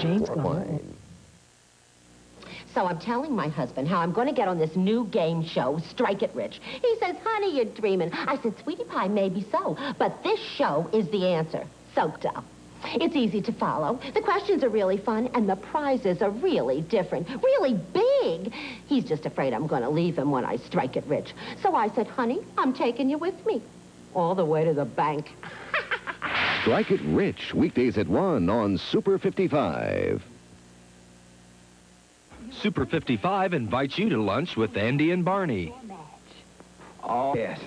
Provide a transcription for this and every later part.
Jane's gone. So I'm telling my husband how I'm going to get on this new game show, Strike It Rich. He says, honey, you're dreaming. I said, sweetie pie, maybe so. But this show is the answer. Soaked up. It's easy to follow. The questions are really fun, and the prizes are really different, really big. He's just afraid I'm going to leave him when I strike it rich. So I said, honey, I'm taking you with me. All the way to the bank. Strike It Rich, weekdays at 1 on Super 55. Super 55 invites you to lunch with Andy and Barney. Oh, yes.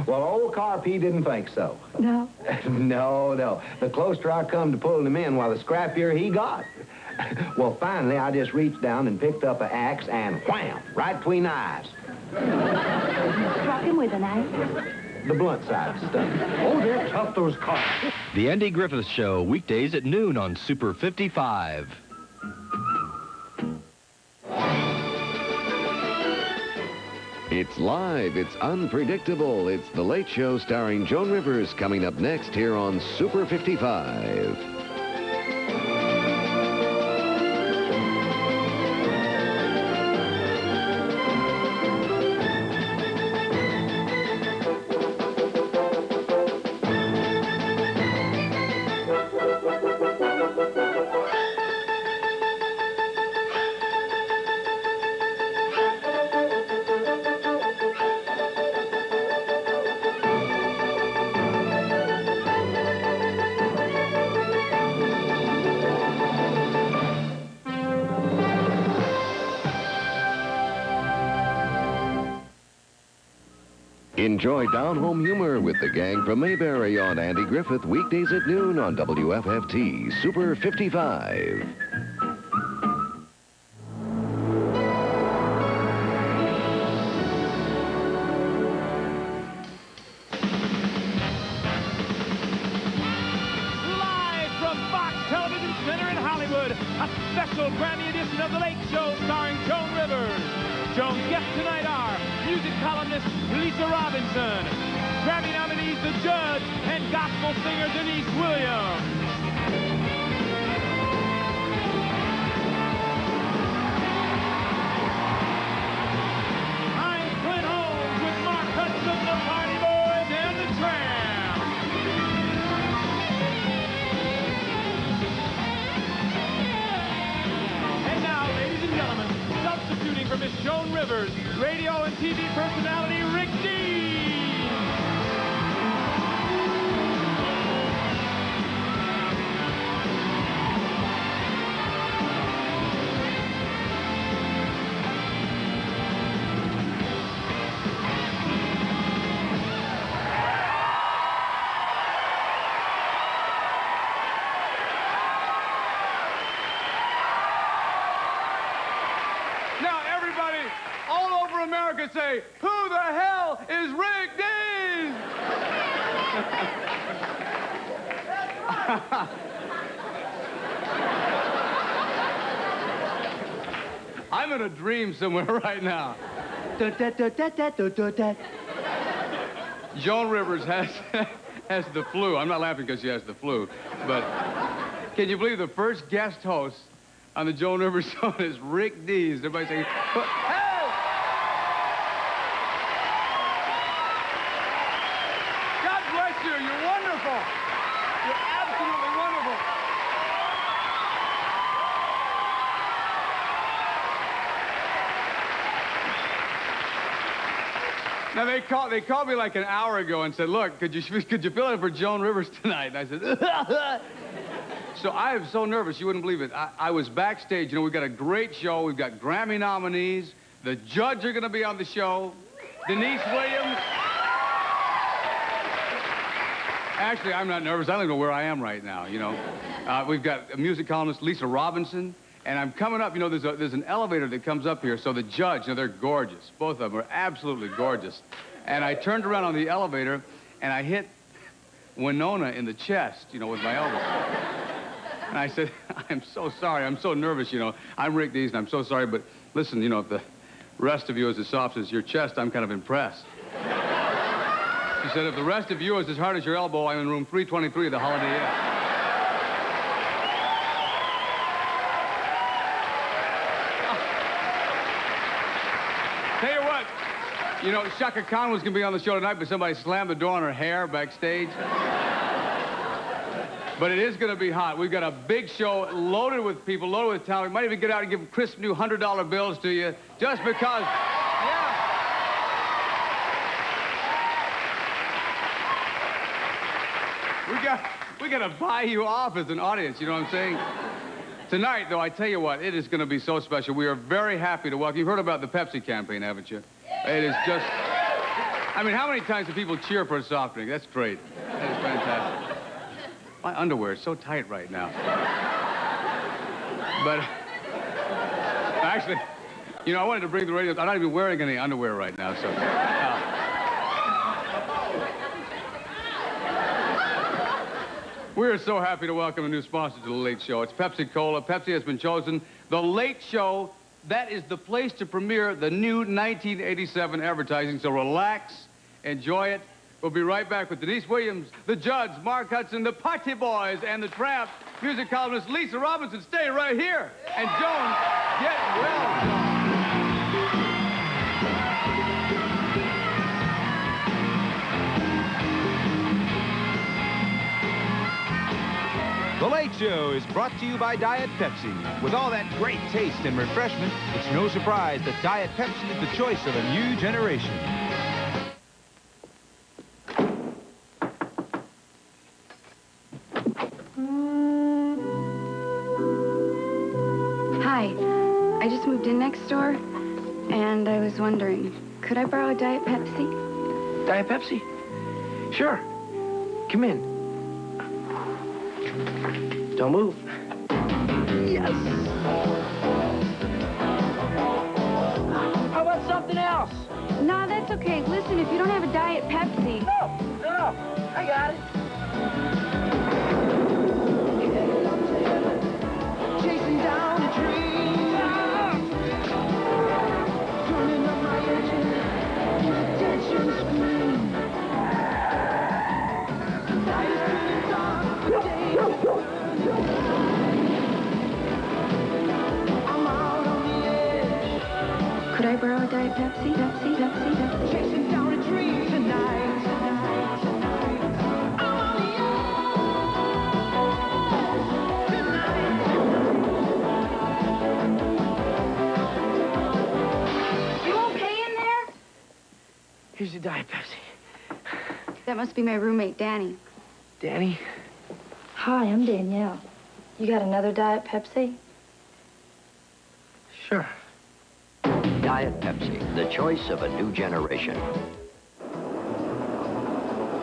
Well, old Carp, he didn't think so. No? No. The closer I come to pulling him in, the scrappier he got. Well, finally, I just reached down and picked up an axe and wham, right between the eyes. Struck him with an axe? The blunt side stuff. Oh, they're tough, those Carps. The Andy Griffith Show, weekdays at noon on Super 55. It's live, it's unpredictable. It's The Late Show starring Joan Rivers coming up next here on Super 55. Enjoy down-home humor with the gang from Mayberry on Andy Griffith, weekdays at noon on WFFT, Super 55. Live from Fox Television Center in Hollywood, a special Grammy edition of The Late Show starring Joan Rivers. Joan's guests tonight are music columnist Lisa Robinson, Grammy nominees The Judge, and gospel singer Denise Williams. I'm Clint Holmes with Mark Hudson, the Party Boys, and the Tramp. And now, ladies and gentlemen, substituting for Miss Joan Rivers, radio and TV personality Rick Dean. Now, everybody all over America say, who the hell is Rick Dean? I'm in a dream somewhere right now. Joan Rivers has the flu. I'm not laughing because she has the flu, but can you believe the first guest host on the Joan Rivers Show is Rick Dees? Everybody saying, hey! God bless you. You're wonderful. You're absolutely wonderful. Now, they called me like an hour ago and said, look, could you fill in for Joan Rivers tonight? And I said, So I am so nervous, you wouldn't believe it. I was backstage. You know, we've got a great show. We've got Grammy nominees. The Judge are going to be on the show. Denise Williams. Actually, I'm not nervous. I don't even know where I am right now, you know. We've got a music columnist, Lisa Robinson. And I'm coming up, you know, there's an elevator that comes up here. So the Judge, you know, they're gorgeous. Both of them are absolutely gorgeous. And I turned around on the elevator, and I hit Winona in the chest, you know, with my elbow. And I said, I'm so sorry. I'm so nervous, you know. I'm Rick Dees, and I'm so sorry, but listen, you know, if the rest of you is as soft as your chest, I'm kind of impressed. She said, if the rest of you is as hard as your elbow, I'm in room 323 of the Holiday Inn. what? You know, Shaka Khan was going to be on the show tonight, but somebody slammed the door on her hair backstage. But it is going to be hot. We've got a big show loaded with people, loaded with talent. We might even get out and give crisp new $100 bills to you just because. Yeah. We got to buy you off as an audience, you know what I'm saying? Tonight, though, I tell you what, it is going to be so special. We are very happy to welcome. You've heard about the Pepsi campaign, haven't you? It is just... I mean, how many times do people cheer for a soft drink? That's great. That is fantastic. My underwear is so tight right now. But... actually, you know, I wanted to bring the radio... I'm not even wearing any underwear right now, so... we are so happy to welcome a new sponsor to The Late Show. It's Pepsi Cola. Pepsi has been chosen. The Late Show, that is the place to premiere the new 1987 advertising. So relax, enjoy it. We'll be right back with Denise Williams, the Judds, Mark Hudson, the Party Boys, and the Tramp. Music columnist Lisa Robinson. Stay right here. And Joan, get well. The Late Show is brought to you by Diet Pepsi. With all that great taste and refreshment, it's no surprise that Diet Pepsi is the choice of a new generation. Hi. I just moved in next door, and I was wondering, could I borrow a Diet Pepsi? Diet Pepsi? Sure. Come in. Don't move. Yes. How about something else? No, that's okay. Listen, if you don't have a Diet Pepsi... No, I got it. Chasing down a dream. Turning up my engine. Attention screen. Night is turning dark. Day is burning. I'm out on the edge. Could I borrow a Diet Pepsi? Pepsi? Chasing down a dream tonight. I'm on the edge tonight. You okay in there? Here's your Diet Pepsi. That must be my roommate, Danny. Danny? Hi, I'm Danielle. You got another Diet Pepsi? Sure. Diet Pepsi, the choice of a new generation.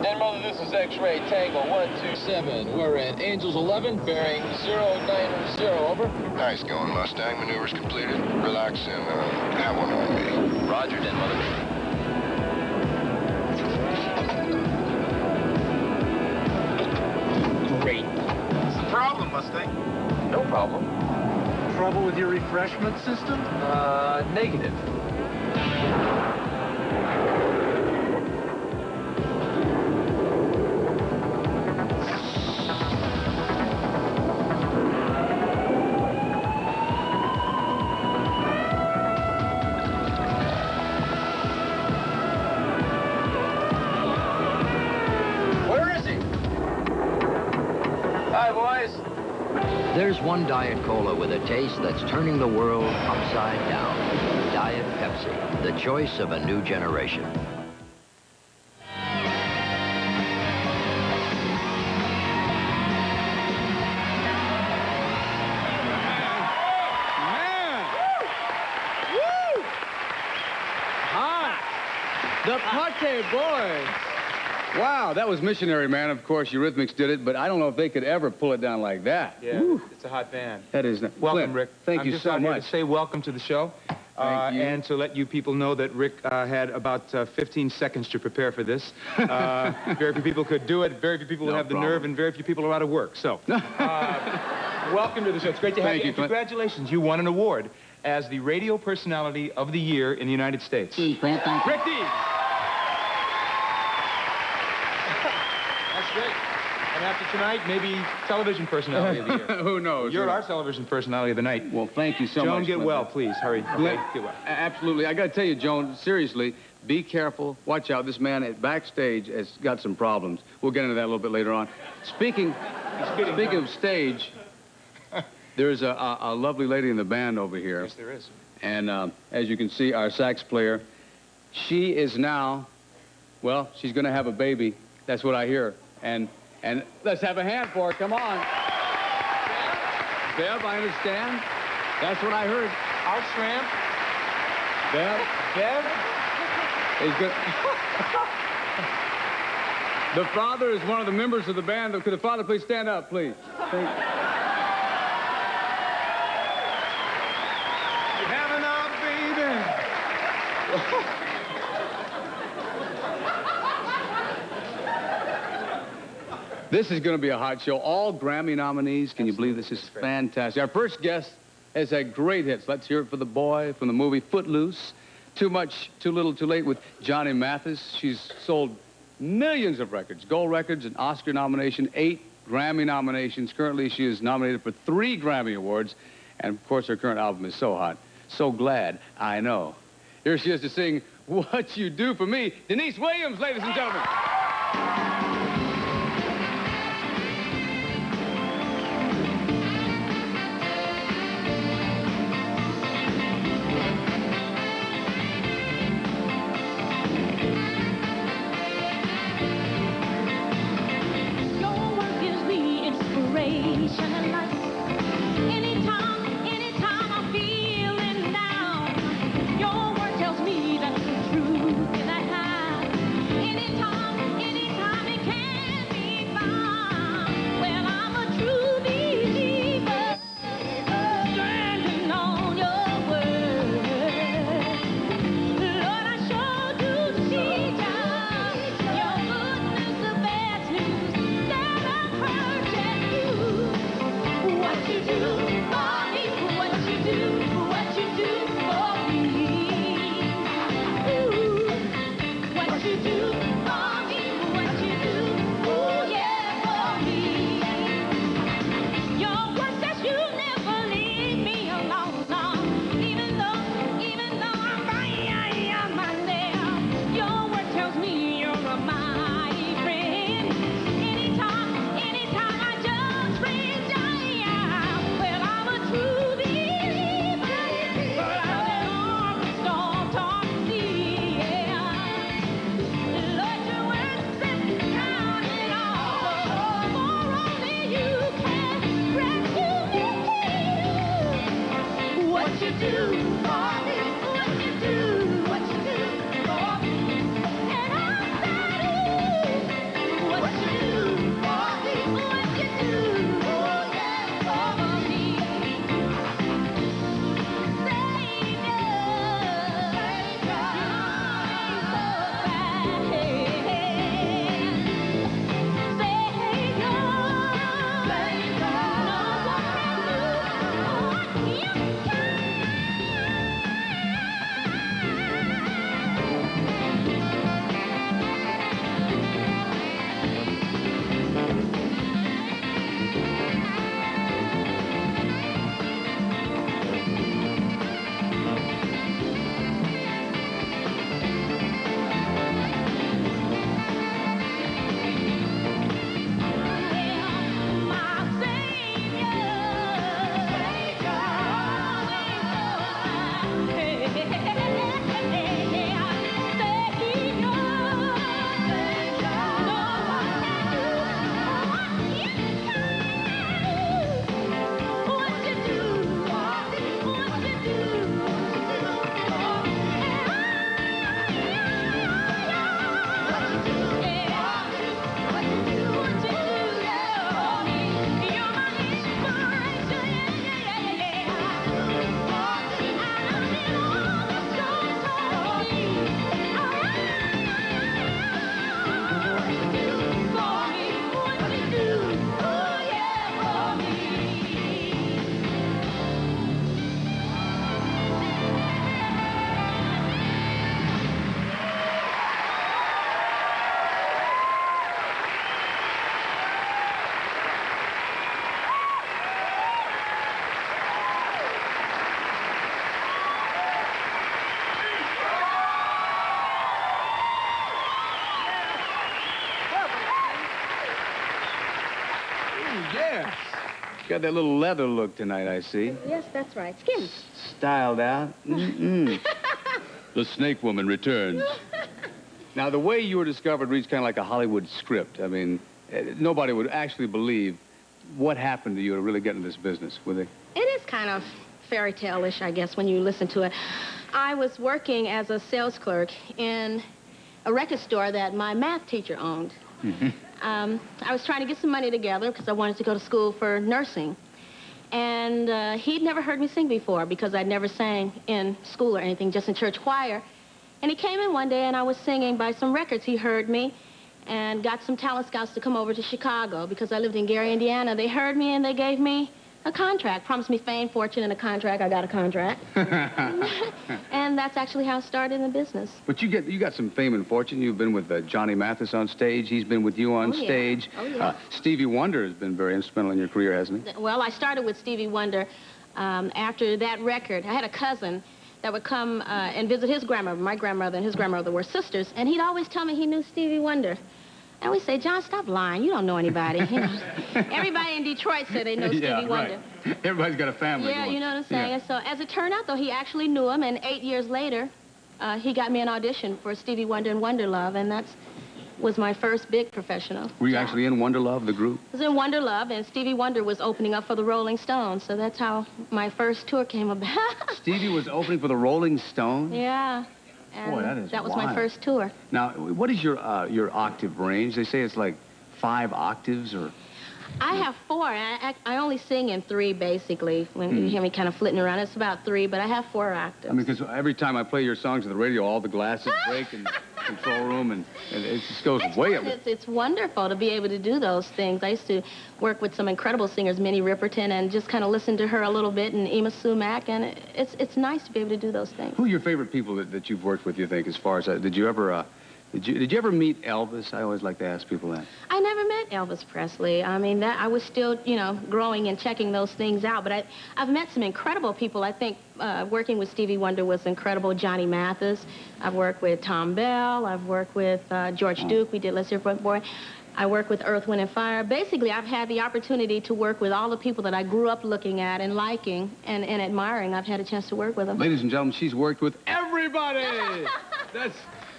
And Mother, this is X-Ray Tango 127. We're at Angels 11, bearing 090, over. Nice going, Mustang. Maneuvers completed. Relax and have one on me. Roger, Den Mother. Great. What's the problem, Mustang? No problem. Trouble with your refreshment system? Negative. Where is he? Hi, boys. There's one Diet Cola with a taste that's turning the world upside down. Diet Pepsi, the choice of a new generation. The Party Boys. Wow, that was Missionary Man. Of course, Eurythmics did it, but I don't know if they could ever pull it down like that. Yeah, Woo. it's a hot band. That is... Welcome, Clint, Rick. Thank you so I'm just out here much. to say welcome to the show. Thank you. And to let you people know that Rick had about 15 seconds to prepare for this. Very few people could do it. Very few people No have the problem. nerve, and very few people are out of work. So, welcome to the show. It's great to have Thank you. you, And Clint. congratulations, you won an award as the Radio Personality of the Year in the United States. Clint, thank Rick Dees. That's great. And And after tonight, maybe television personality of the year. Who knows? You're our television personality of the night. Well, thank you so much. Joan, get well, please. Hurry. Okay, get well. Absolutely. I got to tell you, Joan, seriously, be careful. Watch out. This man at backstage has got some problems. We'll get into that a little bit later on. Speaking of stage, there's a lovely lady in the band over here. Yes, there is. And as you can see, our sax player, she is now, well, she's going to have a baby. That's what I hear. And let's have a hand for her. Come on. Bev, I understand. That's what I heard. Our shrimp. Bev is good. The father is one of the members of the band. Could the father please stand up, please? Thank you. You're having our baby. This is going to be a hot show. All Grammy nominees. Can you believe this is fantastic? Our first guest has had great hits. Let's hear it for the boy from the movie Footloose. Too Much, Too Little, Too Late with Johnny Mathis. She's sold millions of records, gold records, an Oscar nomination, 8 Grammy nominations. Currently, she is nominated for 3 Grammy Awards. And, of course, her current album is so hot. So glad I know. Here she is to sing What You Do For Me. Denise Williams, ladies and gentlemen. Got that little leather look tonight, I see. Yes, that's right. Skin. Styled out. Mm-mm. The snake woman returns. Now, the way you were discovered reads kind of like a Hollywood script. I mean, nobody would actually believe what happened to you to really get into this business, would they? It is kind of fairy tale-ish, I guess, when you listen to it. I was working as a sales clerk in a record store that my math teacher owned. Mm-hmm. I was trying to get some money together because I wanted to go to school for nursing. And he'd never heard me sing before because I'd never sang in school or anything, just in church choir. And he came in one day and I was singing by some records. He heard me and got some talent scouts to come over to Chicago because I lived in Gary, Indiana. They heard me and they gave me a contract, promised me fame, fortune, and a contract. I got a contract. And that's actually how I started in the business. But you got some fame and fortune. You've been with Johnny Mathis on stage. He's been with you on stage. Oh, yeah. Stevie Wonder has been very instrumental in your career, hasn't he? Well, I started with Stevie Wonder. After that record, I had a cousin that would come and visit his grandmother. My grandmother and his grandmother were sisters, and he'd always tell me he knew Stevie Wonder. And we say, John, stop lying. You don't know anybody. You know, everybody in Detroit said they know Stevie Wonder. Right. Everybody's got a family. Yeah, going. You know what I'm saying? Yeah. So as it turned out, though, he actually knew him, and 8 years later, he got me an audition for Stevie Wonder and Wonder Love, and that was my first big professional. Were you actually in Wonder Love, the group? I was in Wonder Love, and Stevie Wonder was opening up for the Rolling Stones, so that's how my first tour came about. Stevie was opening for the Rolling Stones? Yeah. And boy, that was wild. my first tour. Now, what is your octave range? They say it's like 5 octaves, or... I have 4. I only sing in 3, basically. When you hear me kind of flitting around, it's about 3, but I have 4 octaves. I mean, because every time I play your songs on the radio, all the glasses break in the control room, and it just goes way up. It's wonderful to be able to do those things. I used to work with some incredible singers, Minnie Riperton, and just kind of listen to her a little bit, and Ema Sumac, and it's nice to be able to do those things. Who are your favorite people that you've worked with, you think, as far as... Did you ever meet Elvis? I always like to ask people that. I never met Elvis Presley. I mean, I was still, you know, growing and checking those things out. But I've met some incredible people. I think working with Stevie Wonder was incredible. Johnny Mathis. I've worked with Tom Bell. I've worked with George Duke. We did Let's Hear From Boy. I worked with Earth, Wind, and Fire. Basically, I've had the opportunity to work with all the people that I grew up looking at and liking and admiring. I've had a chance to work with them. Ladies and gentlemen, she's worked with everybody. That's...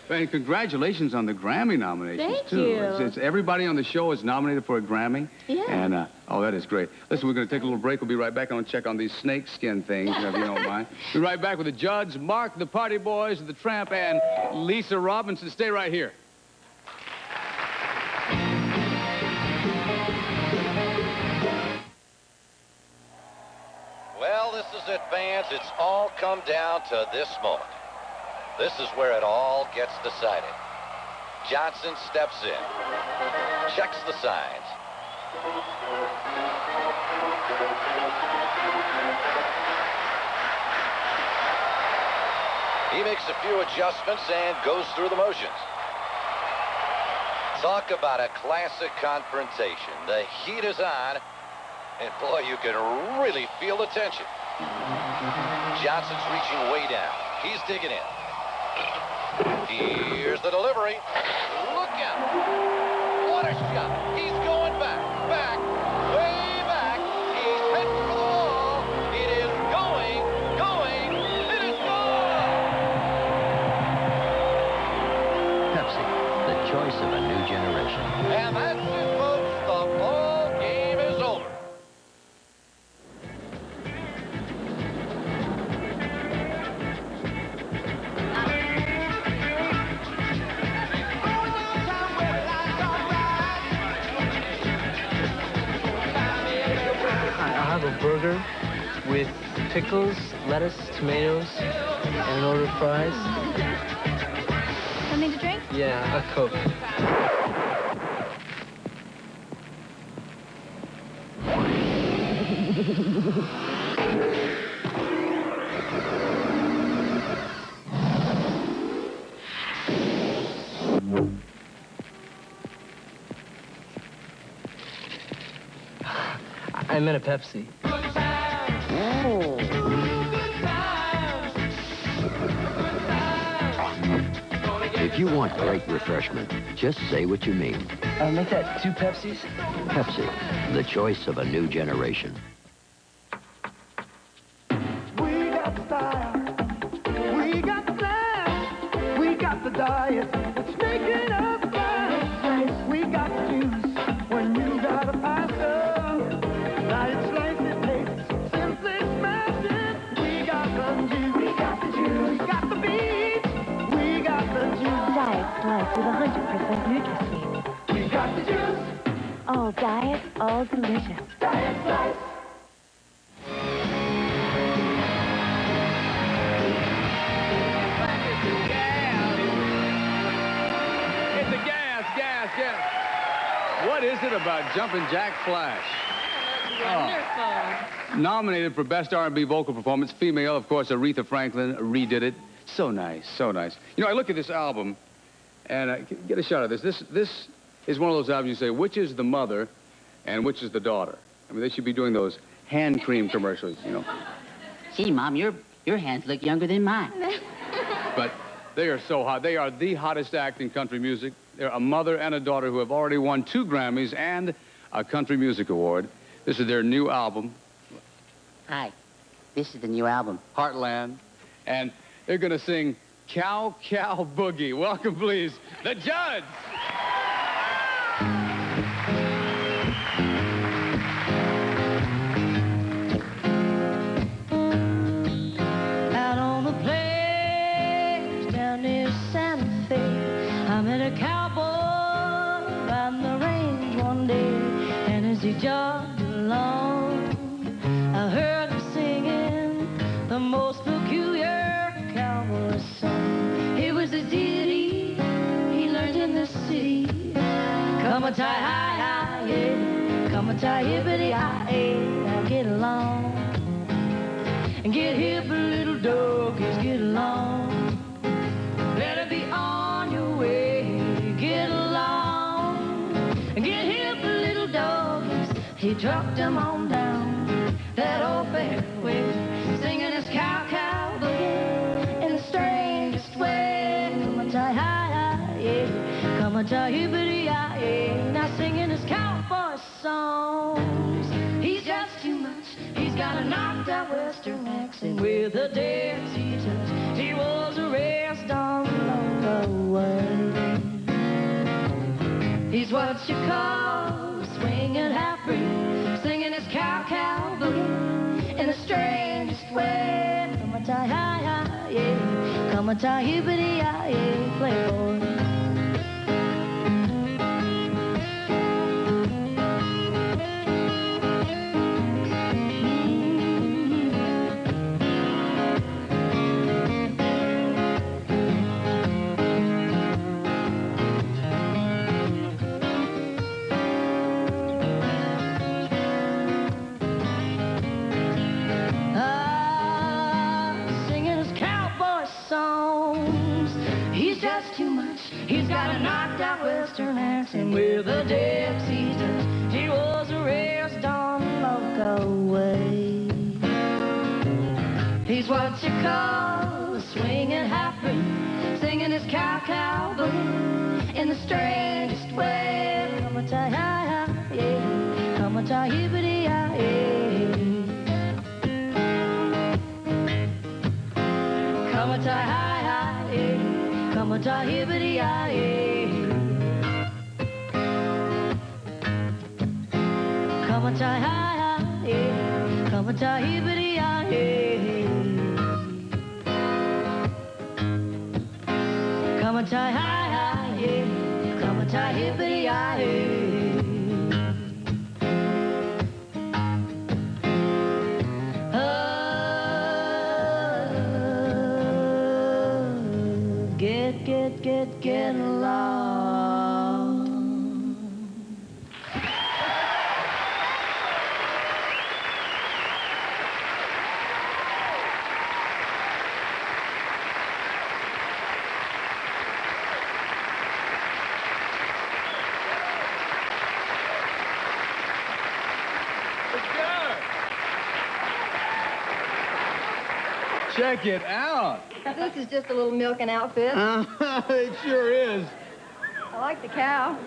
And congratulations on the Grammy nominations, Thank too. you. It's everybody on the show is nominated for a Grammy. Yeah. And, oh, that is great. Listen, we're going to take a little break. We'll be right back. I want to check on these snake skin things, if you don't mind. We'll be right back with the Judds, Mark, the Party Boys, the Tramp, and Lisa Robinson. Stay right here. Well, this is it, fans. It's all come down to this moment. This is where it all gets decided. Johnson steps in, checks the signs. He makes a few adjustments and goes through the motions. Talk about a classic confrontation. The heat is on, and boy, you can really feel the tension. Johnson's reaching way down. He's digging in. Here's the delivery. Look out. What a shot. He's going back, way back. He's heading for the wall. It is going. It is gone. Pepsi, the choice of a new generation. And that's it, folks. The ball game is over. I'll have a burger with pickles, lettuce, tomatoes, and an order of fries. Something to drink? Yeah, a Coke. I meant a Pepsi. If you want great refreshment, just say what you mean. Make that 2 Pepsis. Pepsi, the choice of a new generation. We got style, we got flash, we got the diet that's making us flash. We got the juice when you got a passion. Diet slice it takes, simply smash it. We got the juice, we got the juice, we got the beat, we got the juice. Diet Slice with 100% Nutri-Sweet. We got the juice. All diet, all delicious. Diet Slice. It's a gas. What is it about Jumpin' Jack Flash? Wonderful. Nominated for Best R&B Vocal Performance, female, of course, Aretha Franklin redid it. So nice, so nice. You know, I look at this album, and get a shot of this. This is one of those albums you say, which is the mother and which is the daughter? I mean, they should be doing those hand cream commercials, you know. Gee, Mom, your hands look younger than mine. But they are so hot. They are the hottest act in country music. They're a mother and a daughter who have already won 2 Grammys and a Country Music Award. This is their new album. Hi, this is the new album. Heartland. And they're going to sing Cow Cow Boogie. Welcome, please, the Judds. Out on the plains down near Santa Fe, I met a cowboy on the range one day, and as he jogged along, I heard him singing the most peculiar cowboy song. It was a ditty he learned in the city. Come a tie hi hi yeah, come a tie hippity hi hey, now get along. And get hip, little doggies, get along. Better be on your way, get along. And get hip, little doggies. He trucked them on down that old fairway, singing his cow cow boogie in the strangest way. Come a tie hi hi yeah, come a tie hippity hi yeah, now singing his cowboy songs. He's just too much. He's got a knocked out western accent with a Dixie touch. He was a rest on long way. He's what you call a swinging half-breed, singing his cow cow boogie in the strangest way. Come a tie hi hi yeah, come a tie hippity hi yeah, playboy. He's got a knocked out western accent with a Dixie touch. He was raised on loco way. He's what you call a swinging half-breed, singing his cow cow boogie in the strangest way. Come a tie hi hi yeah, come a tie hippity hi yeah. Come a tie hi hi yeah, come a tie hippity hi yeah. Come a tie hi hi yeah, come a tie hippity hi yeah. Come a tie hi hi yeah, come a tie hippity hi yeah. Get along. Check it out. This is just a little milking outfit. It sure is. I like the cow.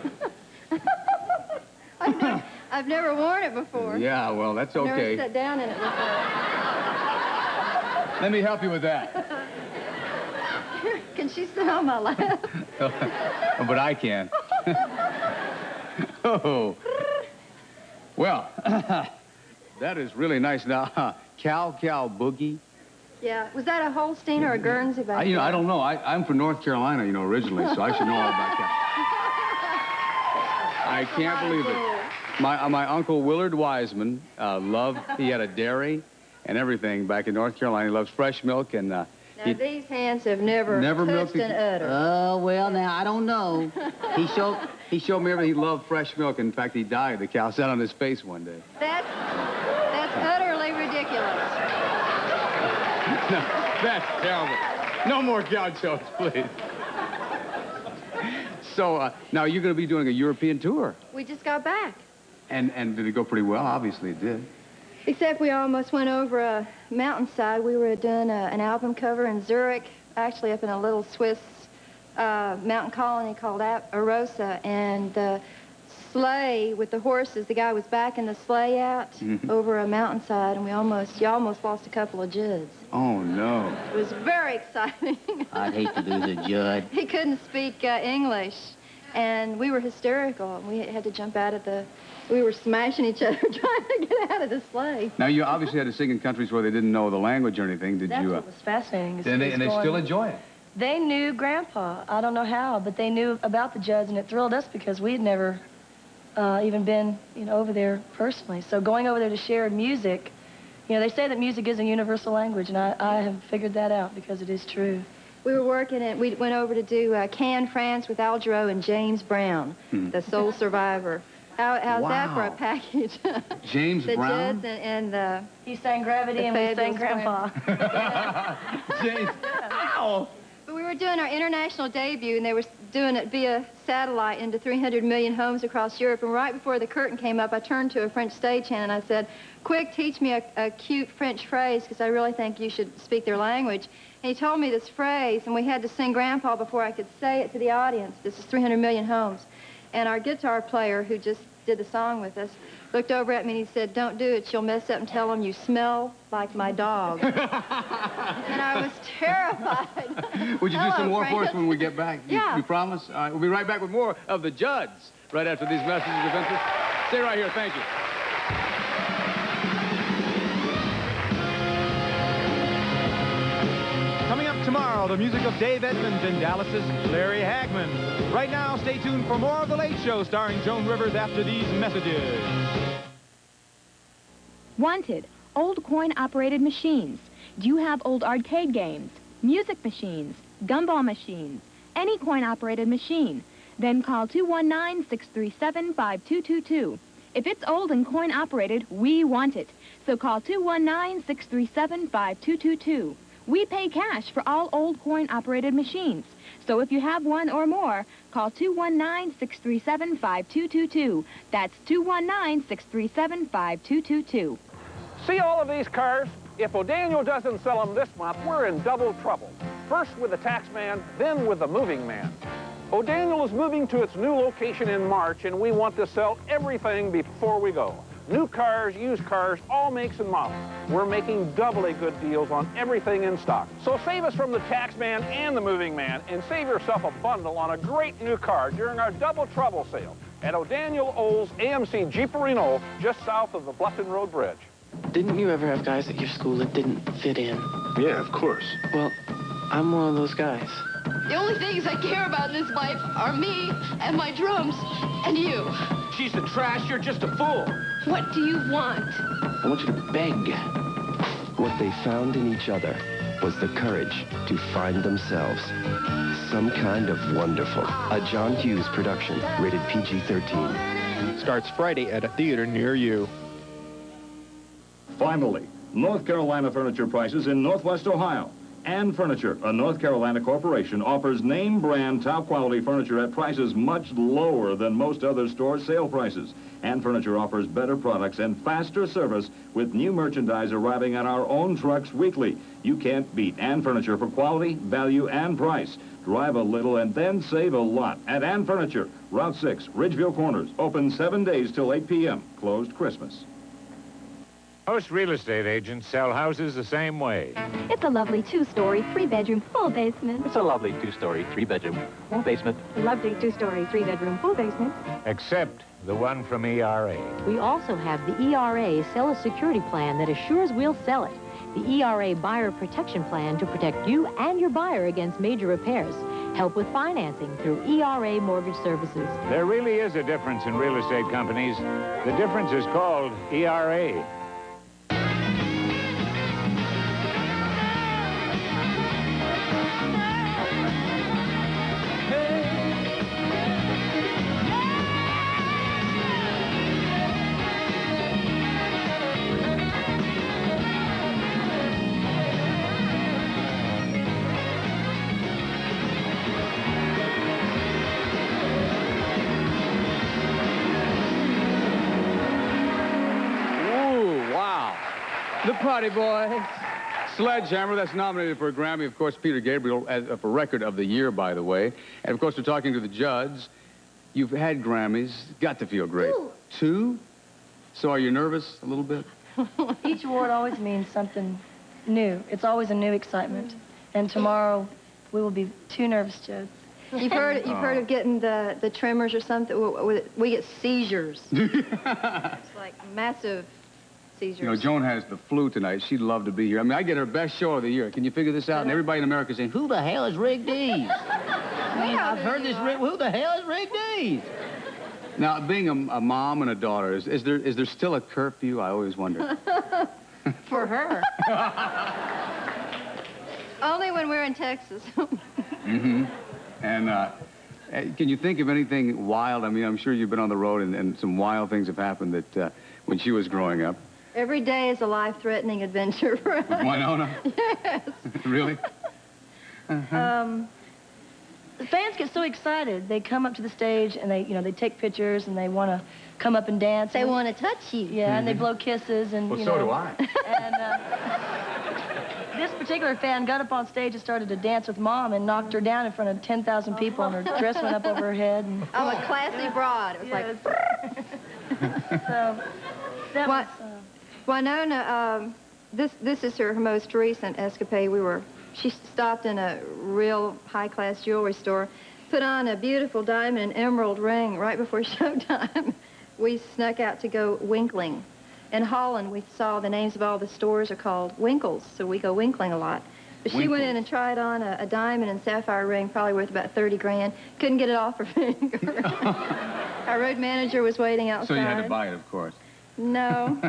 I've never worn it before. Yeah, well, that's I've okay. never sat down in it before. Let me help you with that. Can she sit on my lap? But I can. Oh. Well, that is really nice. Now, Cow Boogie. Yeah. Was that a Holstein or a Guernsey back then? I don't know. I'm from North Carolina, originally, so I should know all about cows. I can't believe it. My uncle Willard Wiseman he had a dairy and everything back in North Carolina. He loves fresh milk, and now, these hands have never touched an udder. Oh, well, now, I don't know. He showed me everything. He loved fresh milk. In fact, he died. The cow sat on his face one day. That's utterly ridiculous. No, that's terrible. No more cow jokes, please. So, now you're going to be doing a European tour. We just got back. And did it go pretty well? Obviously it did. Except we almost went over a mountainside. We were doing an album cover in Zurich, actually up in a little Swiss mountain colony called Arosa, and the sleigh with the horses, the guy was backing the sleigh out over a mountainside, and you almost lost a couple of juds. Oh, no. It was very exciting. I'd hate to lose a jud. He couldn't speak English, and we were hysterical. We had to jump out of we were smashing each other trying to get out of the sleigh. Now, you obviously had to sing in countries where they didn't know the language or anything. Did That's you? What was fascinating. And they still enjoy it. They knew Grandpa. I don't know how, but they knew about the Judds, and it thrilled us because we had never even been, over there personally. So going over there to share music, they say that music is a universal language, and I have figured that out because it is true. We were working at, we went over to do Cannes, France with Al Jarreau and James Brown, the sole survivor. How's that for a package? James Brown? The Judds and he sang Gravity and we sang Grandpa. James, ow! But we were doing our international debut, and they were doing it via satellite into 300 million homes across Europe. And right before the curtain came up, I turned to a French stagehand and I said, "Quick, teach me a cute French phrase, because I really think you should speak their language." And he told me this phrase, and we had to sing Grandpa before I could say it to the audience. This is 300 million homes. And our guitar player, who just did the song with us, looked over at me and he said, "Don't do it. You'll mess up and tell them you smell like my dog." And I was terrified. Would you do some more for us when we get back? Yeah. You promise? All right, we'll be right back with more of the Judds right after these messages of interest. Stay right here. Thank you. Coming up tomorrow, the music of Dave Edmunds and Dallas's Larry Hagman. Right now, stay tuned for more of The Late Show starring Joan Rivers after these messages. Wanted, old coin-operated machines. Do you have old arcade games, music machines, gumball machines, any coin-operated machine? Then call 219-637-5222. If it's old and coin-operated, we want it. So call 219-637-5222. We pay cash for all old coin-operated machines. So if you have one or more, call 219-637-5222. That's 219-637-5222. See all of these cars? If O'Daniel doesn't sell them this month, we're in double trouble. First with the tax man, then with the moving man. O'Daniel is moving to its new location in March, and we want to sell everything before we go. New cars, used cars, all makes and models. We're making doubly good deals on everything in stock. So save us from the tax man and the moving man, and save yourself a bundle on a great new car during our double trouble sale at O'Daniel Olds AMC Jeep Reno, just south of the Bluffton Road Bridge. Didn't you ever have guys at your school that didn't fit in? Yeah, of course. Well, I'm one of those guys. The only things I care about in this life are me and my drums and you. She's the trash, you're just a fool. What do you want? I want you to beg. What they found in each other was the courage to find themselves. Some kind of wonderful. A John Hughes production, rated PG-13. Starts Friday at a theater near you. Finally, North Carolina furniture prices in Northwest Ohio. And Furniture, a North Carolina corporation, offers name-brand, top-quality furniture at prices much lower than most other store sale prices. And Furniture offers better products and faster service with new merchandise arriving on our own trucks weekly. You can't beat And Furniture for quality, value, and price. Drive a little and then save a lot at And Furniture, Route 6, Ridgeville Corners. Open 7 days till 8 p.m. Closed Christmas. Most real estate agents sell houses the same way. It's a lovely 2-story, 3-bedroom, full basement. It's a lovely 2-story, 3-bedroom, full basement. A lovely 2-story, 3-bedroom, full basement. Except the one from ERA. We also have the ERA Sell a Security Plan that assures we'll sell it. The ERA Buyer Protection Plan to protect you and your buyer against major repairs. Help with financing through ERA Mortgage Services. There really is a difference in real estate companies. The difference is called ERA. The Party Boys. Sledgehammer, that's nominated for a Grammy. Of course, Peter Gabriel for Record of the Year, by the way. And, of course, we're talking to the judge. You've had Grammys. Got to feel great. 2? So are you nervous a little bit? Each award always means something new. It's always a new excitement. And tomorrow, we will be 2 nervous judges. You've heard of getting the tremors or something? We get seizures. It's like massive seizures. You know, Joan has the flu tonight. She'd love to be here. I mean, I get her best show of the year. Can you figure this out? And everybody in America is saying, who the hell is Rick Dees? I've heard this, who the hell is Rick Dees? Now, being a mom and a daughter, is there still a curfew? I always wonder. For her. Only when we're in Texas. Mm-hmm. And can you think of anything wild? I mean, I'm sure you've been on the road and some wild things have happened that when she was growing up. Every day is a life-threatening adventure for us. With Winona? Yes. Really? The fans get so excited. They come up to the stage and they take pictures and they want to come up and dance. They want to touch you. Yeah, and they blow kisses and well, so do I. And this particular fan got up on stage and started to dance with Mom and knocked her down in front of 10,000 people and her dress went up over her head. And I'm a classy broad. It was like. So that was. Winona, this is her most recent escapade. She stopped in a real high-class jewelry store, put on a beautiful diamond and emerald ring right before showtime. We snuck out to go winkling. In Holland, we saw the names of all the stores are called Winkles, so we go winkling a lot. But she went in and tried on a diamond and sapphire ring, probably worth about 30 grand. Couldn't get it off her finger. Our road manager was waiting outside. So you had to buy it, of course. No.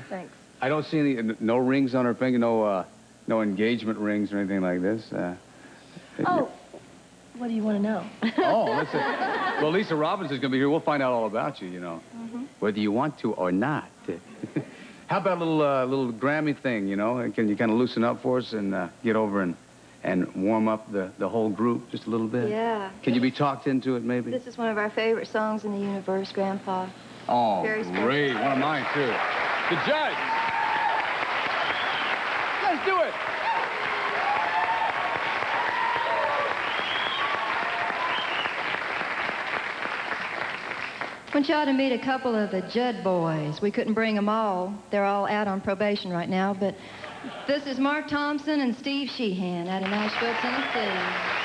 Thanks. I don't see no rings on her finger, no engagement rings or anything like this. What do you want to know? Oh, that's it. Well, Lisa Robinson's going to be here. We'll find out all about you, you know, whether you want to or not. How about a little Grammy thing, you know? Can you kind of loosen up for us and get over and warm up the whole group just a little bit? Yeah. Can you be talked into it, maybe? This is one of our favorite songs in the universe, Grandpa. Oh, very great. One of mine, too. The judge. Let's do it. I want y'all to meet a couple of the Judd boys. We couldn't bring them all. They're all out on probation right now, but this is Mark Thompson and Steve Sheehan out of Nashville, Tennessee.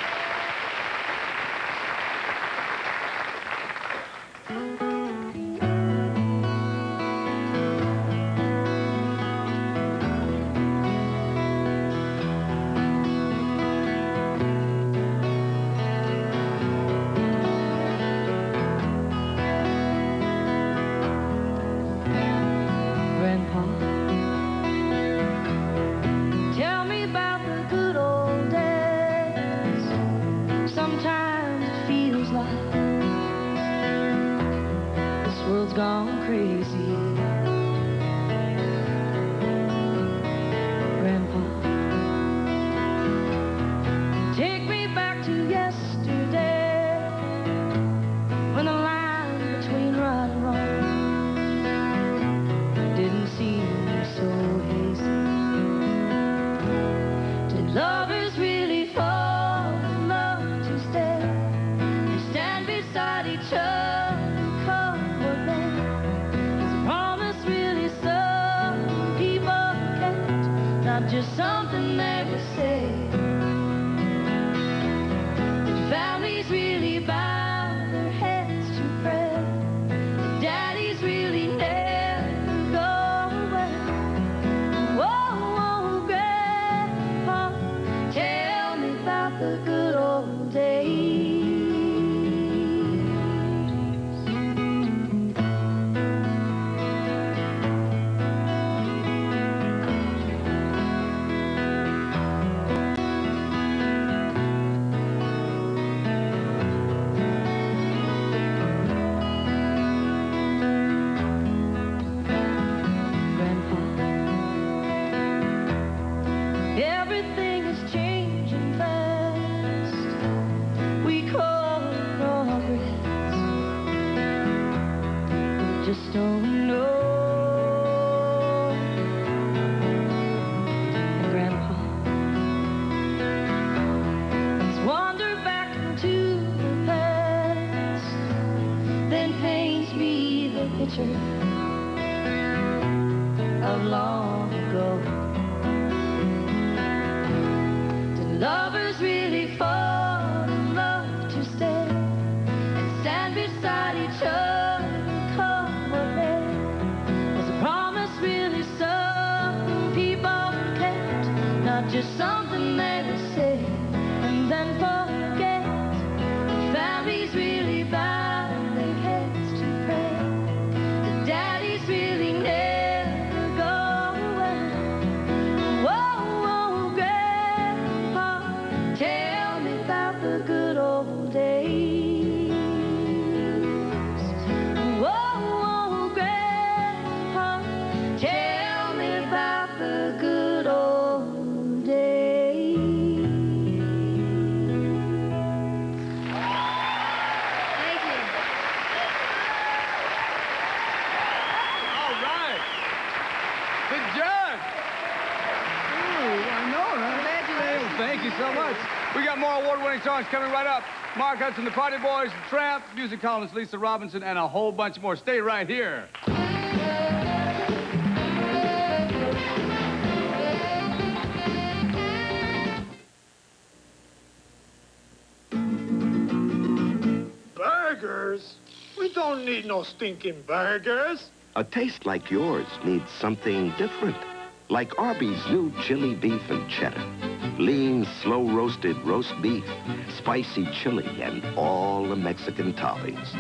Tell me about the good old days long ago. Did lovers really fall in love to stay and stand beside each other and come what may? Was a promise really something people kept, not just something they would say and then forget? The families really bow their heads to pray. The daddies really never go away. Whoa, whoa, Grandpa, tell me about the good old days. Whoa, whoa, Grandpa, tell me about the good old days. Thank you. All right. The judge. Ooh, I know, huh? Congratulations. Thank you so much. We got more award-winning songs coming right up. Mark Hudson, the Party Boys, the Tramp, music columnist Lisa Robinson, and a whole bunch more. Stay right here. Burgers? We don't need no stinking burgers. A taste like yours needs something different. Like Arby's new chili beef and cheddar. Lean, slow-roasted roast beef, spicy chili, and all the Mexican toppings.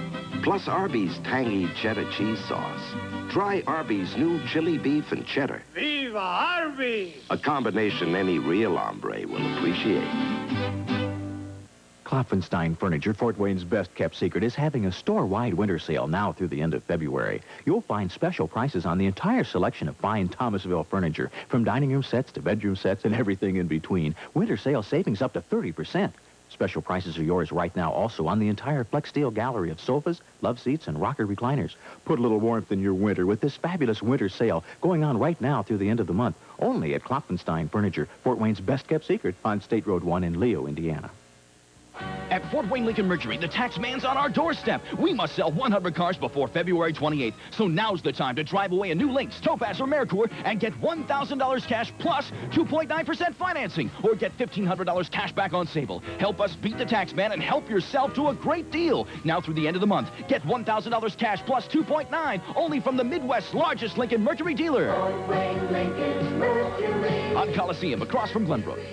Plus Arby's tangy cheddar cheese sauce. Try Arby's new chili beef and cheddar. Viva Arby's! A combination any real hombre will appreciate. Klopfenstein Furniture, Fort Wayne's best-kept secret, is having a store-wide winter sale now through the end of February. You'll find special prices on the entire selection of fine Thomasville furniture, from dining room sets to bedroom sets and everything in between. Winter sale savings up to 30%. Special prices are yours right now also on the entire Flex Steel gallery of sofas, love seats, and rocker recliners. Put a little warmth in your winter with this fabulous winter sale going on right now through the end of the month, only at Klopfenstein Furniture, Fort Wayne's best-kept secret on State Road 1 in Leo, Indiana. At Fort Wayne Lincoln Mercury, the tax man's on our doorstep. We must sell 100 cars before February 28th. So now's the time to drive away a new Lynx, Topaz, or Mercour and get $1,000 cash plus 2.9% financing. Or get $1,500 cash back on Sable. Help us beat the tax man and help yourself to a great deal. Now through the end of the month, get $1,000 cash plus 2.9 only from the Midwest's largest Lincoln Mercury dealer. Fort Wayne Lincoln Mercury. On Coliseum, across from Glenbrook.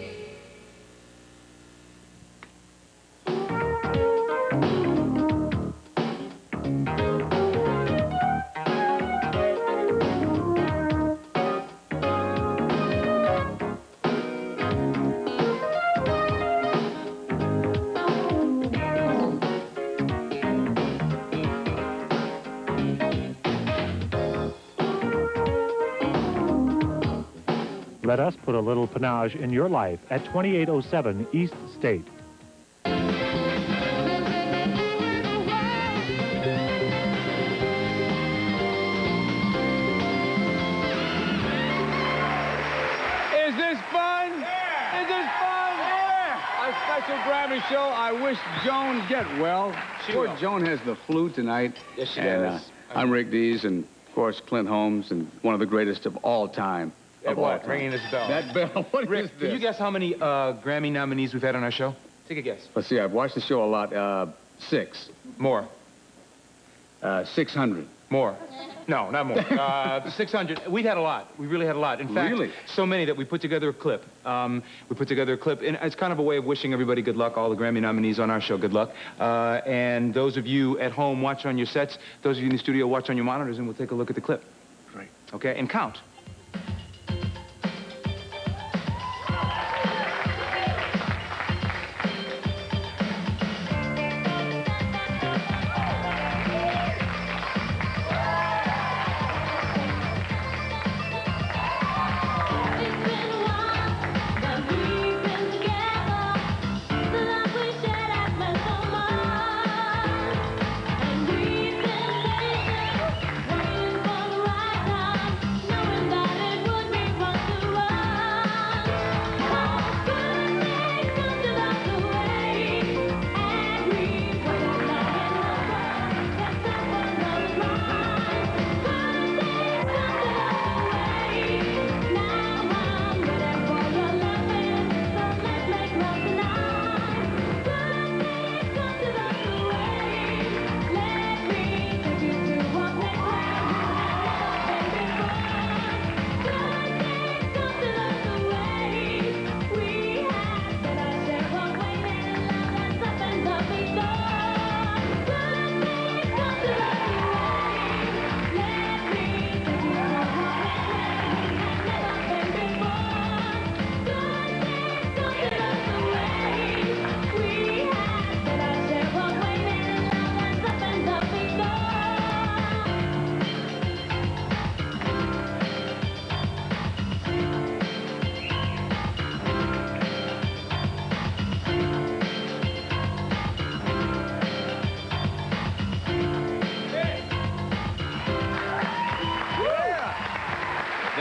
Let us put a little panache in your life at 2807 East State. Is this fun? Yeah. Is this fun? Yeah. A special Grammy show. I wish Joan get well. Poor Joan has the flu tonight. Yes, she does. I'm Rick Dees, and of course Clint Holmes, and one of the greatest of all time. Of what? Ringing this bell. That bell. What Rick, is this? can you guess how many Grammy nominees we've had on our show? Take a guess. Let's see. I've watched the show a lot. 6. More. 600. More. No, not more. 600. We've had a lot. We really had a lot. In fact, Really? so many that we put together a clip. And it's kind of a way of wishing everybody good luck, all the Grammy nominees on our show, good luck. And those of you at home, watch on your sets. Those of you in the studio, watch on your monitors, and we'll take a look at the clip. Right. Okay, and count.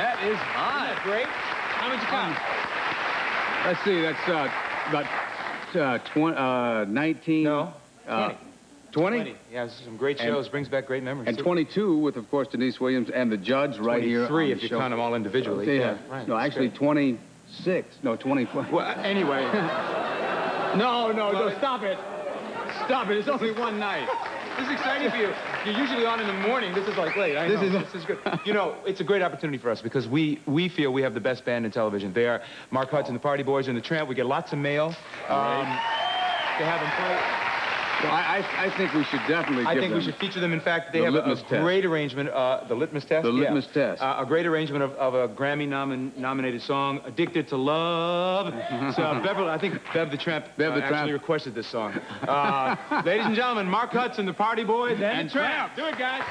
That is high. Isn't that great? How much you count? Let's see, that's about 19. No, 20? Yeah, this is some great shows. Brings back great memories. And 22 with, of course, Denise Williams and the judge right here. 23 if you count them all individually. Yeah. Right. No, actually 26. No, 20. Well, anyway. No, stop it. Stop it. It's only one night. This is exciting for you. You're usually on in the morning. This is like late. I know. This is good. You know, it's a great opportunity for us because we feel we have the best band in television. They are Mark Hudson, the Party Boys, and the Tramp. We get lots of mail. To have them play. Well, I think we should definitely I think we should feature them. In fact, they have a great arrangement. The litmus test? The litmus test. A great arrangement of a Grammy-nominated song, Addicted to Love. So Beverly, I think Bev the Tramp actually requested this song. Ladies and gentlemen, Mark Hudson, the Party Boys, and the Tramp. Do it, guys.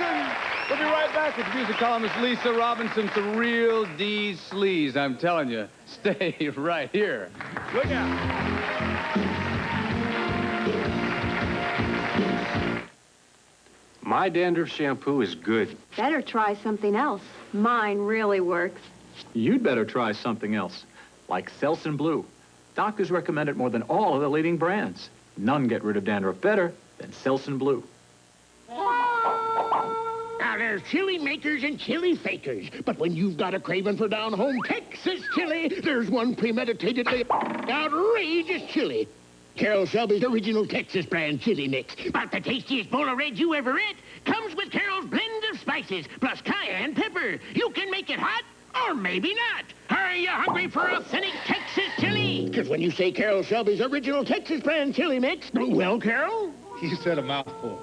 Robinson. We'll be right back with music columnist Lisa Robinson, some real D sleaze. I'm telling you, stay right here. Look out. My dandruff shampoo is good. Better try something else. Mine really works. You'd better try something else, like Selsun Blue. Doctors recommend it more than all of the leading brands. None get rid of dandruff better than Selsun Blue. Now, there's chili makers and chili fakers, but when you've got a craving for down-home Texas chili, there's one premeditatedly outrageous chili. Carol Shelby's original Texas brand chili mix. About the tastiest bowl of red you ever ate. Comes with Carol's blend of spices, plus cayenne pepper. You can make it hot, or maybe not. Are you hungry for authentic Texas chili? Because when you say Carol Shelby's original Texas brand chili mix, well, Carol? You said a mouthful.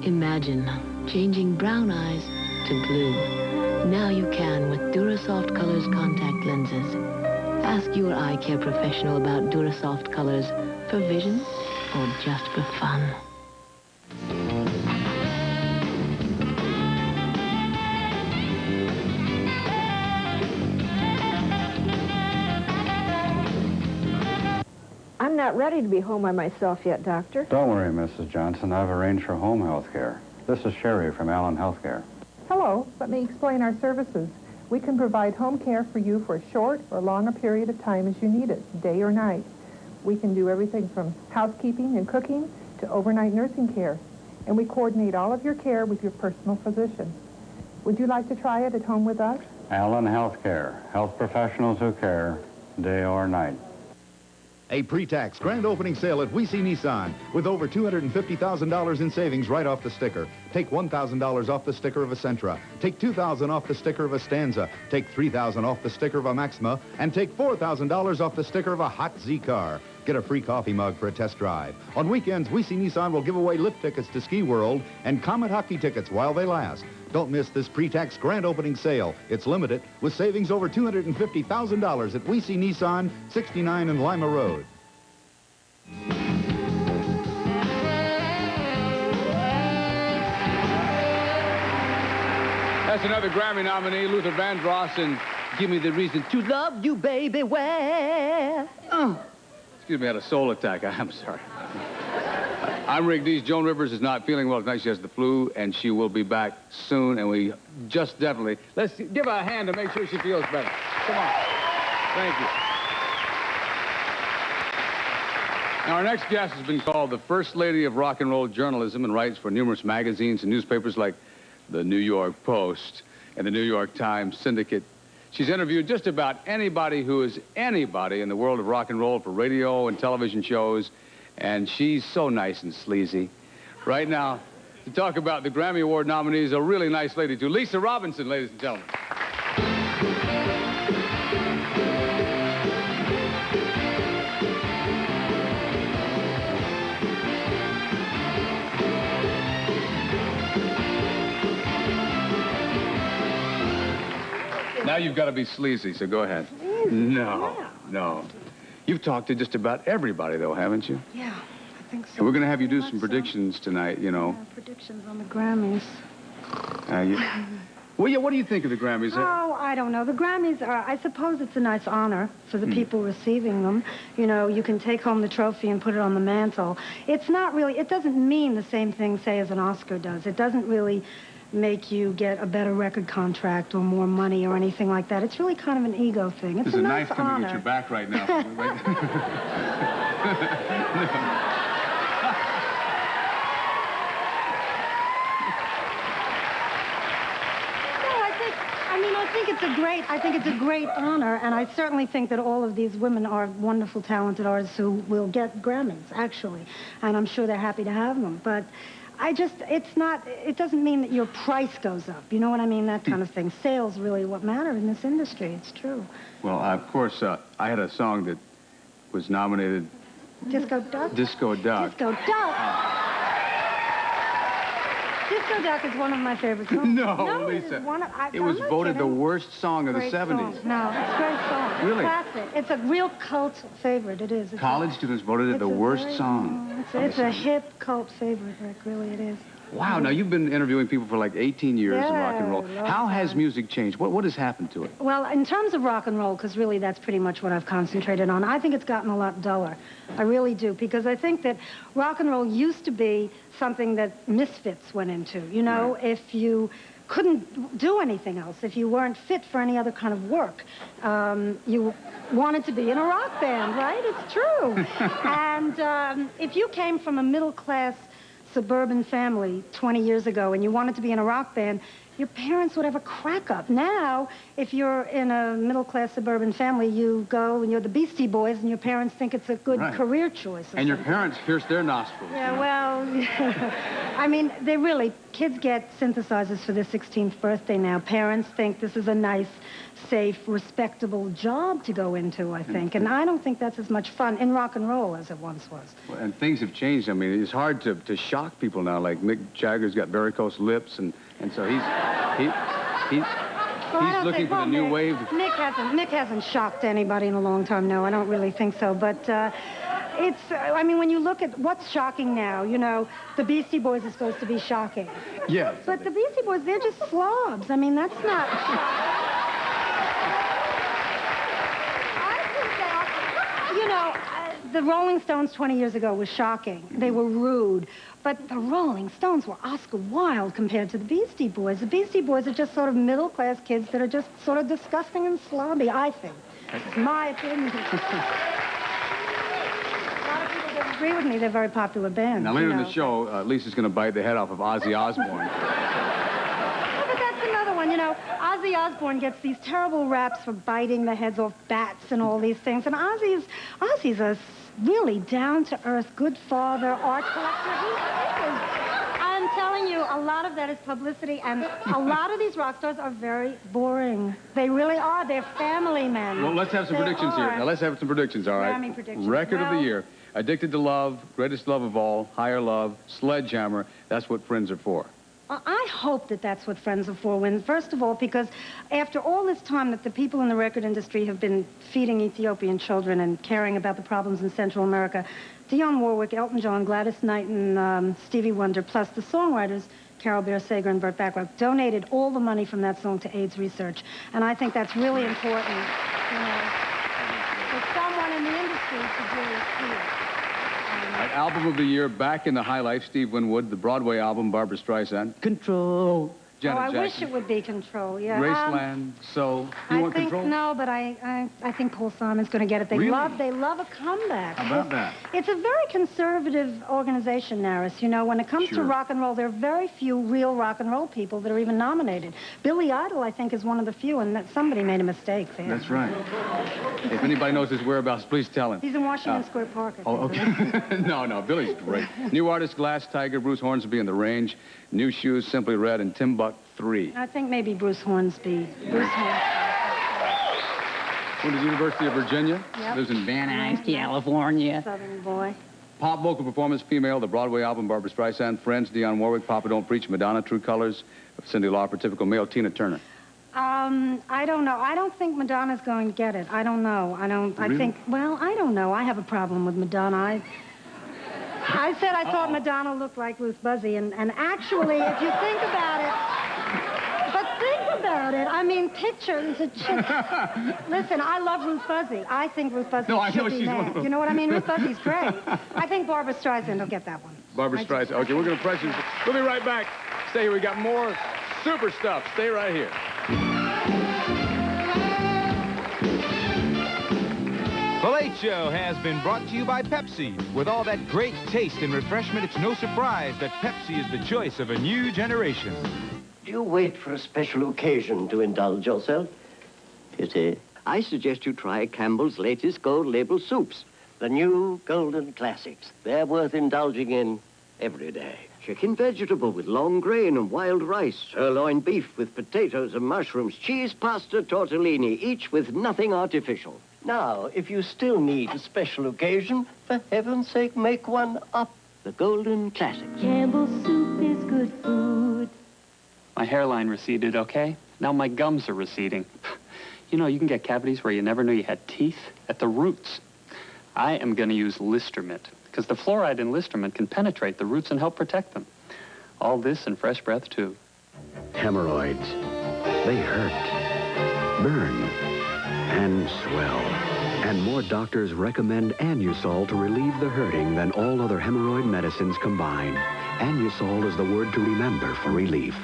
Imagine changing brown eyes to blue. Now you can with Durasoft Colors contact lenses. Ask your eye care professional about Durasoft Colors for vision or just for fun. I'm not ready to be home by myself yet, Doctor. Don't worry, Mrs. Johnson. I've arranged for home health care. This is Sherry from Allen Healthcare. Hello. Let me explain our services. We can provide home care for you for a short or longer period of time as you need it, day or night. We can do everything from housekeeping and cooking to overnight nursing care. And we coordinate all of your care with your personal physician. Would you like to try it at home with us? Allen Healthcare. Health professionals who care, day or night. A pre-tax grand opening sale at We See Nissan with over $250,000 in savings right off the sticker. Take $1,000 off the sticker of a Sentra. Take $2,000 off the sticker of a Stanza. Take $3,000 off the sticker of a Maxima. And take $4,000 off the sticker of a Hot Z car. Get a free coffee mug for a test drive. On weekends, We See Nissan will give away lift tickets to Ski World and Comet hockey tickets while they last. Don't miss this pre-tax grand opening sale. It's limited with savings over $250,000 at We See Nissan, 69 and Lima Road. That's another Grammy nominee, Luther Vandross, and Give Me the Reason to Love You, Baby, Where? Excuse me, I had a soul attack. I'm sorry. I'm Rick Dees. Joan Rivers is not feeling well tonight. She has the flu, and she will be back soon, and we just definitely... Let's give her a hand to make sure she feels better. Come on. Thank you. Now, our next guest has been called the First Lady of Rock and Roll Journalism and writes for numerous magazines and newspapers like the New York Post and the New York Times Syndicate. She's interviewed just about anybody who is anybody in the world of rock and roll for radio and television shows, and she's so nice and sleazy. Right now, to talk about the Grammy Award nominees, a really nice lady, too. Lisa Robinson, ladies and gentlemen. Now you've got to be sleazy, so go ahead. No. You've talked to just about everybody, though, haven't you? Yeah, I think so. And we're going to have you do some predictions tonight, you know. Yeah, predictions on the Grammys. Well, yeah, what do you think of the Grammys? Oh, I don't know. The Grammys are, I suppose it's a nice honor for the people receiving them. You know, you can take home the trophy and put it on the mantle. It's not really, it doesn't mean the same thing, say, as an Oscar does. It doesn't really make you get a better record contract or more money or anything like that. It's really kind of an ego thing. It's There's a nice nice coming honor. at your back right now. I think it's a great honor, and I certainly think that all of these women are wonderful, talented artists who will get Grammys, actually, and I'm sure they're happy to have them. But it doesn't mean that your price goes up. You know what I mean? That kind of thing. Sales really what matter in this industry. It's true. Well, of course, I had a song that was nominated. Disco Duck? Disco Duck. Disco Duck. Disco Duck is one of my favorite songs. No, Lisa. It was voted the worst song of the 70s. Song. No, it's a great song. Really? Classic. It's a real cult favorite. It is. College students voted it the worst song. It's a hip cult favorite, Rick. Really, it is. Wow, now you've been interviewing people for like 18 years in rock and roll. How has music changed? What has happened to it? Well, in terms of rock and roll, because really that's pretty much what I've concentrated on, I think it's gotten a lot duller. I really do, because I think that rock and roll used to be something that misfits went into. You know, if you couldn't do anything else, if you weren't fit for any other kind of work, you wanted to be in a rock band, right? It's true. And if you came from a middle-class suburban family 20 years ago and you wanted to be in a rock band, your parents would have a crack up. Now, if you're in a middle-class suburban family, you go and you're the Beastie Boys and your parents think it's a good career choice. And your parents pierce their nostrils. Yeah, well, I mean, kids get synthesizers for their 16th birthday now. Parents think this is a nice, safe, respectable job to go into, I think. And I don't think that's as much fun in rock and roll as it once was. Well, and things have changed. I mean, it's hard to shock people now. Like Mick Jagger's got varicose lips, and so he's looking for the new wave. Mick hasn't shocked anybody in a long time. No, I don't really think so. But I mean, when you look at what's shocking now, you know, the Beastie Boys are supposed to be shocking. Yeah. But the Beastie Boys, they're just slobs. I mean, that's not... You know, the Rolling Stones 20 years ago was shocking. They were rude. But the Rolling Stones were Oscar Wilde compared to the Beastie Boys. The Beastie Boys are just sort of middle-class kids that are just sort of disgusting and slobby, I think. It's my opinion. A lot of people don't agree with me. They're very popular bands. Now, later in the show, Lisa's going to bite the head off of Ozzy Osbourne. You know, Ozzy Osbourne gets these terrible raps for biting the heads off bats and all these things. And Ozzy's a really down-to-earth, good father, art collector. I'm telling you, a lot of that is publicity, and a lot of these rock stars are very boring. They really are. They're family men. Well, let's have some predictions here. Now, let's have some predictions, all right? Grammy predictions. Record of the year. Addicted to Love, Greatest Love of All, Higher Love, Sledgehammer. That's what Friends are for. I hope that that's what Friends are for. First of all, because after all this time that the people in the record industry have been feeding Ethiopian children and caring about the problems in Central America, Dionne Warwick, Elton John, Gladys Knight, and Stevie Wonder, plus the songwriters, Carol Bear Sager and Burt Bacharach, donated all the money from that song to AIDS research. And I think that's really important, you know, for someone in the industry to do here. Album of the year, back in the high life, Steve Winwood. The Broadway album, Barbra Streisand. Control. Janet Jackson. I wish it would be Control, yeah. Graceland, So. You want Control? No, but I think Paul Simon's going to get it. They love a comeback. How about that? It's a very conservative organization, Naris. You know, when it comes to rock and roll, there are very few real rock and roll people that are even nominated. Billy Idol, I think, is one of the few, and that somebody made a mistake there. That's right. If anybody knows his whereabouts, please tell him. He's in Washington Square Park. Okay. No, Billy's great. New artist, Glass Tiger, Bruce Hornsby in The Range. New Shoes, Simply Red, and Timbuk 3. I think maybe Bruce Hornsby. Went to the University of Virginia. Yep. Lives in Van Nuys, California. Southern boy. Pop vocal performance, female. The Broadway album, Barbra Streisand. Friends, Dionne Warwick. Papa Don't Preach, Madonna. True Colors, Cyndi Lauper. Typical male, Tina Turner. I don't know. I don't think Madonna's going to get it. I don't know. Really? I think, well, I don't know. I have a problem with Madonna. I said I thought Madonna looked like Ruth Buzzy, and actually, if you think about it, I mean, pictures. Listen, I love Ruth Buzzy. I think Ruth Buzzy should be mad. You know what I mean? Ruth Buzzy's great. I think Barbra Streisand will get that one. Barbra Streisand. Okay, we're going to press you. We'll be right back. Stay here. We got more super stuff. Stay right here. The Late Show has been brought to you by Pepsi. With all that great taste and refreshment, it's no surprise that Pepsi is the choice of a new generation. Do you wait for a special occasion to indulge yourself? Pity. I suggest you try Campbell's latest gold label soups. The new golden classics. They're worth indulging in every day. Chicken vegetable with long grain and wild rice. Sirloin beef with potatoes and mushrooms. Cheese pasta tortellini, each with nothing artificial. Now, if you still need a special occasion, for heaven's sake, make one up. The golden classics. Campbell's soup is good food. My hairline receded, okay? Now my gums are receding. You know, you can get cavities where you never knew you had teeth at the roots. I am going to use Listermint, because the fluoride in Listermint can penetrate the roots and help protect them. All this and fresh breath, too. Hemorrhoids. They hurt, burn, and swell. And more doctors recommend Anusol to relieve the hurting than all other hemorrhoid medicines combined. Anusol is the word to remember for relief.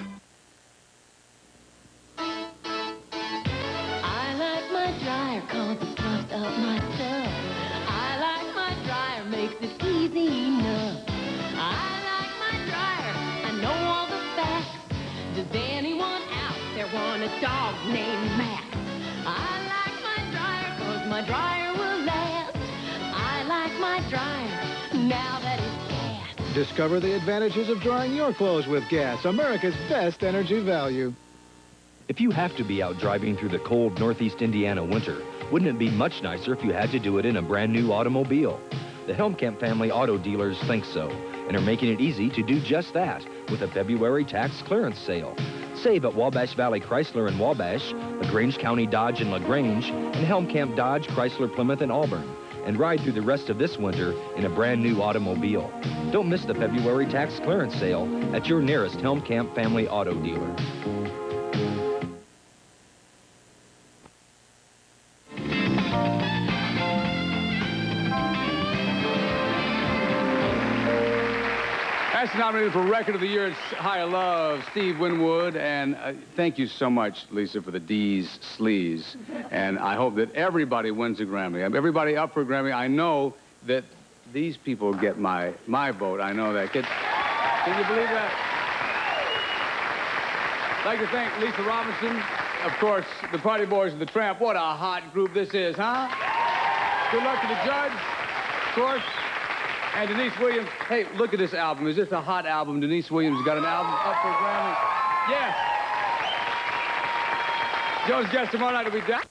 I like my dryer 'cause it fluffs up my tub. I like my dryer, makes it easy enough. I like my dryer, I know all the facts. Does anyone out there want a dog named Max? I like my dryer 'cause my dryer will last. I like my dryer now that it's gas. Discover the advantages of drying your clothes with gas, America's best energy value. If you have to be out driving through the cold northeast Indiana winter, wouldn't it be much nicer if you had to do it in a brand new automobile? The Helmkamp family auto dealers think so, and are making it easy to do just that with a February tax clearance sale. Save at Wabash Valley Chrysler in Wabash, LaGrange County Dodge in LaGrange, and Helmkamp Dodge, Chrysler, Plymouth, and Auburn. And ride through the rest of this winter in a brand new automobile. Don't miss the February tax clearance sale at your nearest Helmkamp family auto dealer. That's nominated for Record of the Year. It's High Love, Steve Winwood. And thank you so much, Lisa, for the D's sleaze. And I hope that everybody wins a Grammy. Everybody up for a Grammy. I know that these people get my vote. I know that. Can you believe that? I'd like to thank Lisa Robinson. Of course, the Party Boys and the Tramp. What a hot group this is, huh? Good luck to the judge, of course. And Denise Williams, hey, look at this album. Is this a hot album? Denise Williams got an album up for a Grammy? Yes. Joan's guest tomorrow night will be down.